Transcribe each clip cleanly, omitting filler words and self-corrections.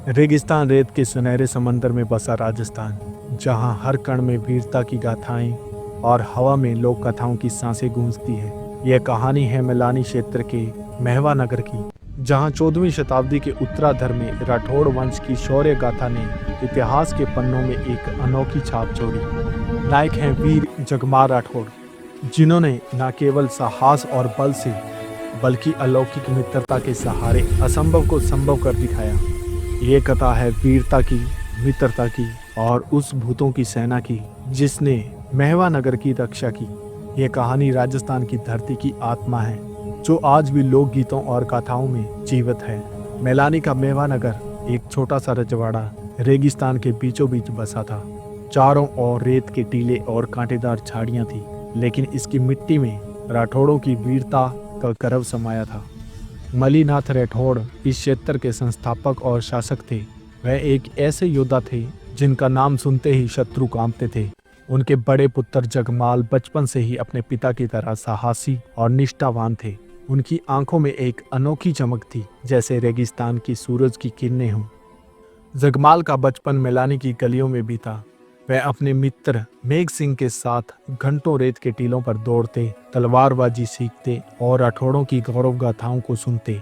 रेगिस्तान रेत के सुनहरे समंदर में बसा राजस्थान, जहां हर कण में वीरता की गाथाएं और हवा में लोक कथाओं की सांसें गूंजती है। यह कहानी है मैलानी क्षेत्र के महवा नगर की, जहां 14वीं शताब्दी के उत्तरार्ध में राठौड़ वंश की शौर्य गाथा ने इतिहास के पन्नों में एक अनोखी छाप छोड़ी। नायक हैं वीर जगमाल राठौड़, जिन्होंने न केवल साहस और बल से बल्कि अलौकिक मित्रता के सहारे असंभव को संभव कर दिखाया। ये कथा है वीरता की, मित्रता की और उस भूतों की सेना की जिसने महवा नगर की रक्षा की। ये कहानी राजस्थान की धरती की आत्मा है, जो आज भी लोक गीतों और कथाओं में जीवित है। मैलानी का महवा नगर एक छोटा सा रजवाड़ा रेगिस्तान के बीचों बीच बसा था। चारों ओर रेत के टीले और कांटेदार झाड़ियां थी, लेकिन इसकी मिट्टी में राठौड़ों की वीरता का गर्व समाया था। मलीनाथ राठौड़ इस क्षेत्र के संस्थापक और शासक थे। वह एक ऐसे योद्धा थे जिनका नाम सुनते ही शत्रु कांपते थे। उनके बड़े पुत्र जगमाल बचपन से ही अपने पिता की तरह साहसी और निष्ठावान थे। उनकी आंखों में एक अनोखी चमक थी, जैसे रेगिस्तान की सूरज की किरणें हों। जगमाल का बचपन मैलानी की गलियों में बीता। वह अपने मित्र मेघ सिंह के साथ घंटों रेत के टीलों पर दौड़ते, तलवारबाजी सीखते और राठौड़ों की गौरव गाथाओं को सुनते।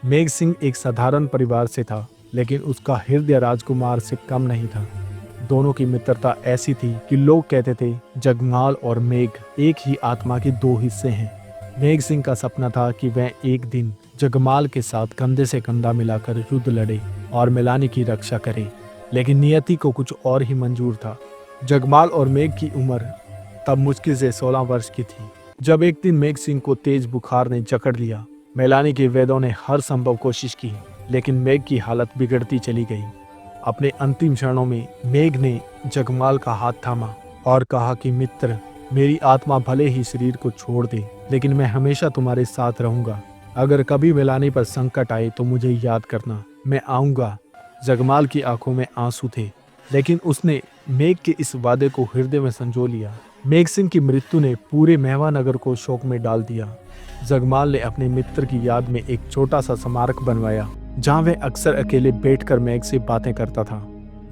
मेघ सिंह एक साधारण परिवार से था, लेकिन उसका हृदय राजकुमार से कम नहीं था। दोनों की मित्रता ऐसी थी कि लोग कहते थे जगमाल और मेघ एक ही आत्मा के दो हिस्से हैं। मेघ सिंह का सपना था कि वह एक दिन जगमाल के साथ कंधे से कंधा मिलाकर युद्ध लड़े और मैलानी की रक्षा करे, लेकिन नियति को कुछ और ही मंजूर था। जगमाल और मेघ की उम्र तब मुश्किल से 16 वर्ष की थी, जब एक दिन मेघ सिंह को तेज बुखार ने जकड़ लिया। मैलानी के वैद्यों ने हर संभव कोशिश की, लेकिन मेघ की हालत बिगड़ती चली गई। अपने अंतिम क्षणों में मेघ ने जगमाल का हाथ थामा और कहा कि मित्र, मेरी आत्मा भले ही शरीर को छोड़ दे, लेकिन मैं हमेशा तुम्हारे साथ रहूंगा। अगर कभी मैलानी पर संकट आए तो मुझे याद करना, मैं आऊंगा। जगमाल की आंखों में आंसू थे, लेकिन उसने मेघ के इस वादे को हृदय में संजो लिया। मेघ सिंह की मृत्यु ने पूरे महवा नगर को शोक में डाल दिया। जगमाल ने अपने मित्र की याद में एक छोटा सा स्मारक बनवाया, जहां वह अक्सर अकेले बैठकर मेघ से बातें करता था।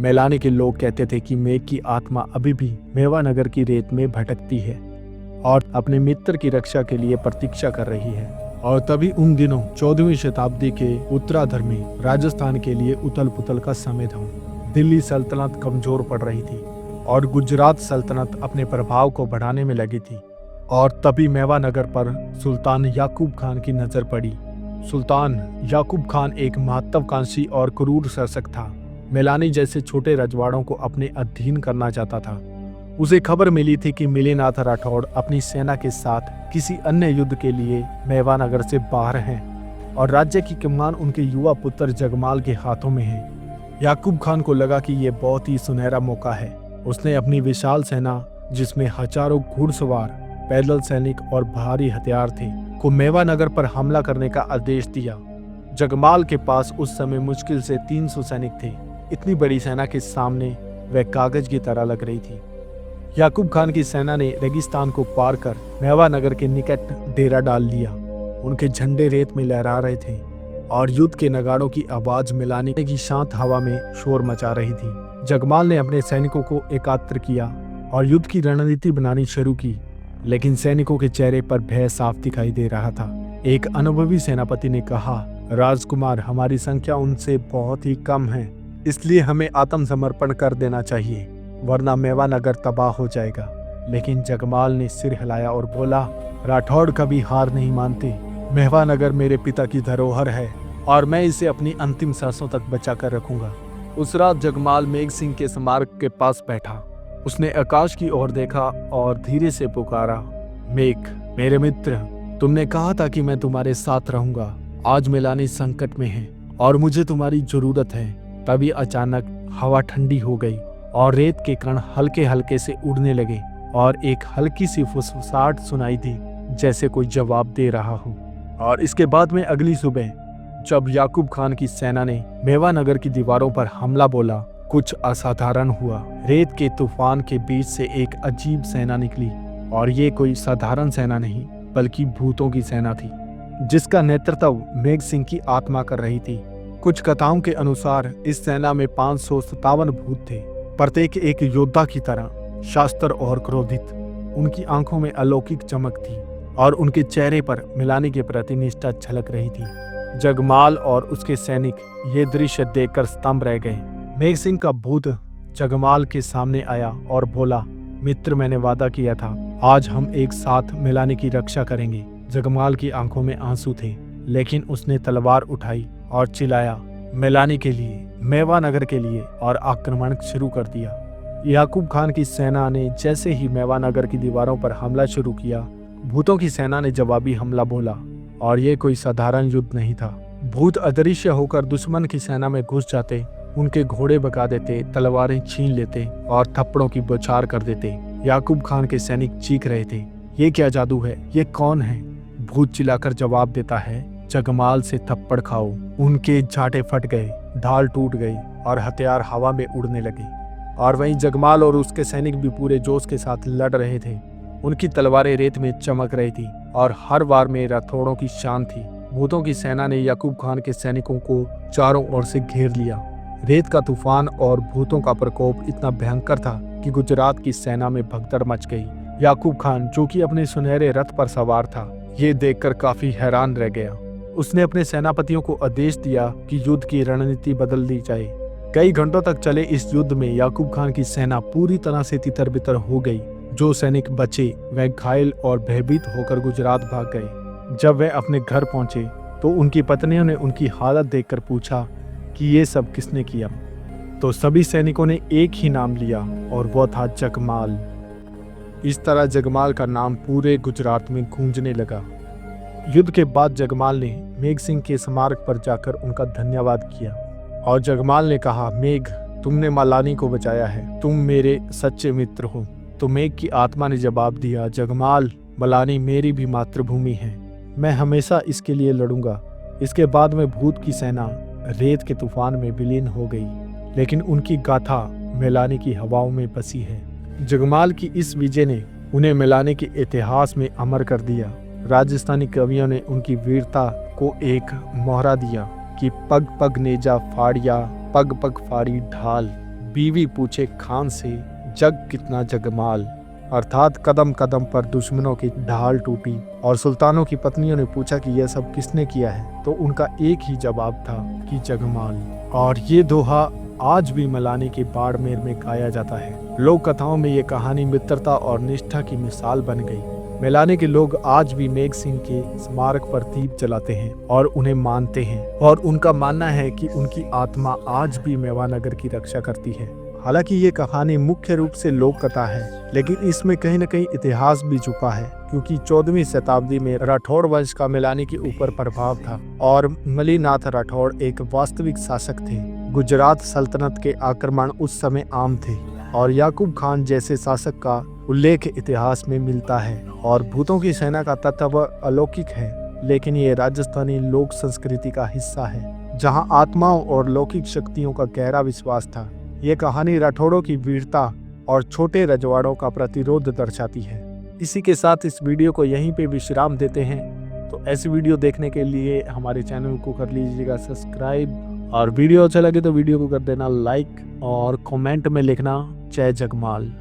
मैलानी के लोग कहते थे कि मेघ की आत्मा अभी भी महवा नगर की रेत में भटकती है और अपने मित्र की रक्षा के लिए प्रतीक्षा कर रही है। और तभी उन दिनों 14वीं शताब्दी के उत्तरार्ध में राजस्थान के लिए उथल पुथल का समय था। दिल्ली सल्तनत कमजोर पड़ रही थी और गुजरात सल्तनत अपने प्रभाव को बढ़ाने में लगी थी। और तभी महवा नगर पर सुल्तान याकूब खान की नजर पड़ी। सुल्तान याकूब खान एक महत्वाकांक्षी और क्रूर शासक था। मैलानी जैसे छोटे रजवाड़ों को अपने अधीन करना चाहता था। उसे खबर मिली थी कि मलीनाथ राठौड़ अपनी सेना के साथ किसी अन्य युद्ध के लिए महवा नगर से बाहर हैं और राज्य की कमान उनके युवा पुत्र जगमाल के हाथों में है। याकूब खान को लगा कि यह बहुत ही सुनहरा मौका है। उसने अपनी विशाल सेना, जिसमें हजारों घुड़सवार, पैदल सैनिक और भारी हथियार थे, को महवा नगर पर हमला करने का आदेश दिया। जगमाल के पास उस समय मुश्किल से 300 सैनिक थे। इतनी बड़ी सेना के सामने वह कागज की तरह लग रही थी। याकूब खान की सेना ने रेगिस्तान को पार कर महवा नगर के निकट डेरा डाल लिया। उनके झंडे रेत में लहरा रहे थे और युद्ध के नगाड़ों की आवाज मैलानी की शांत हवा में शोर मचा रही थी। जगमाल ने अपने सैनिकों को एकत्र किया और युद्ध की रणनीति बनानी शुरू की, लेकिन सैनिकों के चेहरे पर भय साफ दिखाई दे रहा था। एक अनुभवी सेनापति ने कहा, राजकुमार, हमारी संख्या उनसे बहुत ही कम है, इसलिए हमें आत्मसमर्पण कर देना चाहिए, वरना महवा नगर तबाह हो जाएगा। लेकिन जगमाल ने सिर हिलाया और बोला, राठौड़ कभी हार नहीं मानते। महवा नगर मेरे पिता की धरोहर है और मैं इसे अपनी अंतिम सांसों तक बचा कर रखूंगा। उस रात जगमाल मेघ सिंह के स्मारक के पास बैठा। उसने आकाश की ओर देखा और धीरे से पुकारा, मेघ, मेरे मित्र, तुमने कहा था कि मैं तुम्हारे साथ रहूंगा। आज मैलानी संकट में है और मुझे तुम्हारी जरूरत है। तभी अचानक हवा ठंडी हो गई और रेत के कण हल्के हल्के से उड़ने लगे और एक हल्की सी फुसफुसाहट सुनाई दी, जैसे कोई जवाब दे रहा हो। और इसके बाद में अगली सुबह जब याकूब खान की सेना ने महवा नगर की दीवारों पर हमला बोला, कुछ असाधारण हुआ। रेत के तूफान के बीच से एक अजीब सेना निकली और ये कोई साधारण सेना नहीं, बल्कि भूतों की सेना थी, जिसका नेतृत्व मेघ सिंह की आत्मा कर रही थी। कुछ कथाओं के अनुसार इस सेना में 557 भूत थे, प्रत्येक एक योद्धा की तरह शास्त्र और क्रोधित। उनकी आंखों में अलौकिक चमक थी और उनके चेहरे पर मिलानी के प्रति निष्ठा झलक रही थी। जगमाल और उसके सैनिक ये दृश्य देखकर स्तंभ रह गए। मेघ सिंह का भूत जगमाल के सामने आया और बोला, मित्र, मैंने वादा किया था, आज हम एक साथ मिलानी की रक्षा करेंगे। जगमाल की आंखों में आंसू थे, लेकिन उसने तलवार उठाई और चिल्लाया, मिलानी के लिए, मेवा नगर के लिए, और आक्रमण शुरू कर दिया। याकूब खान की सेना ने जैसे ही मेवा नगर की दीवारों पर हमला शुरू किया, भूतों की सेना ने जवाबी हमला बोला, और ये कोई साधारण युद्ध नहीं था। भूत अदृश्य होकर दुश्मन की सेना में घुस जाते, उनके घोड़े भगा देते, तलवारें छीन लेते और थप्पड़ों की बौछार कर देते। याकूब खान के सैनिक चीख रहे थे, ये क्या जादू है, ये कौन है? भूत चिल्लाकर जवाब देता है, जगमाल से थप्पड़ खाओ। उनके झाटे फट गए, ढाल टूट गई और हथियार हवा में उड़ने लगे। और वहीं जगमाल और उसके सैनिक भी पूरे जोश के साथ लड़ रहे थे। उनकी तलवारें रेत में चमक रही थी और हर वार में राठौड़ों की शान थी। भूतों की सेना ने याकूब खान के सैनिकों को चारों ओर से घेर लिया। रेत का तूफान और भूतों का प्रकोप इतना भयंकर था कि गुजरात की सेना में भगदड़ मच गई। याकूब खान, जो कि अपने सुनहरे रथ पर सवार था, ये देखकर काफी हैरान रह गया। उसने अपने सेनापतियों को आदेश दिया कि युद्ध की रणनीति बदल दी जाए। कई घंटों तक चले इस युद्ध में याकूब खान की सेना पूरी तरह से तितर-बितर हो गई। जो सैनिक बचे वह घायल और भयभीत होकर गुजरात भाग गए। जब वे अपने घर पहुंचे तो उनकी पत्नियों ने उनकी हालत देखकर पूछा कि ये सब किसने किया। तो सभी सैनिकों ने एक ही नाम लिया और वह था जगमाल। इस तरह जगमाल का नाम पूरे गुजरात में गूंजने लगा। युद्ध के बाद जगमाल ने मेघ सिंह के स्मारक पर जाकर उनका धन्यवाद किया और जगमाल ने कहा, मेघ, तुमने मलानी को बचाया है, तुम मेरे सच्चे मित्र हो। तो मेघ की आत्मा ने जवाब दिया, जगमाल, मलानी मेरी भी मातृभूमि है, मैं हमेशा इसके लिए लड़ूंगा। इसके बाद में भूत की सेना रेत के तूफान में विलीन हो गई, लेकिन उनकी गाथा मेलानी की हवाओं में बसी है। जगमाल की इस विजय ने उन्हें मेलानी के इतिहास में अमर कर दिया। राजस्थानी कवियों ने उनकी वीरता को एक मोहरा दिया कि पग पग नेजा फाड़िया, पग पग फाड़ी ढाल, बीवी पूछे खान से, जग कितना जगमाल। अर्थात कदम कदम पर दुश्मनों की ढाल टूटी और सुल्तानों की पत्नियों ने पूछा कि यह सब किसने किया है, तो उनका एक ही जवाब था कि जगमाल। और ये दोहा आज भी मलानी के बाड़मेर में गाया जाता है। लोक कथाओं में ये कहानी मित्रता और निष्ठा की मिसाल बन गई। मेलानी के लोग आज भी मेघ सिंह के स्मारक पर दीप जलाते हैं और उन्हें मानते हैं, और उनका मानना है कि उनकी आत्मा आज भी मेवा नगर की रक्षा करती है। हालांकि ये कहानी मुख्य रूप से लोक कथा है, लेकिन इसमें कहीं न कहीं इतिहास भी छुपा है, क्योंकि 14वीं शताब्दी में राठौड़ वंश का मेलानी के ऊपर प्रभाव था और मलीनाथ राठौड़ एक वास्तविक शासक थे। गुजरात सल्तनत के आक्रमण उस समय आम थे और याकूब खान जैसे शासक का उल्लेख इतिहास में मिलता है। और भूतों की सेना का तत्व अलौकिक है, लेकिन ये राजस्थानी लोक संस्कृति का हिस्सा है, जहां आत्माओं और लौकिक शक्तियों का गहरा विश्वास था। ये कहानी राठौड़ों की वीरता और छोटे रजवाड़ों का प्रतिरोध दर्शाती है। इसी के साथ इस वीडियो को यहीं पे विश्राम देते हैं। तो ऐसी वीडियो देखने के लिए हमारे चैनल को कर लीजिएगा सब्सक्राइब, और वीडियो अच्छा लगे तो वीडियो को कर देना लाइक और कमेंट में लिखना जय जगमाल।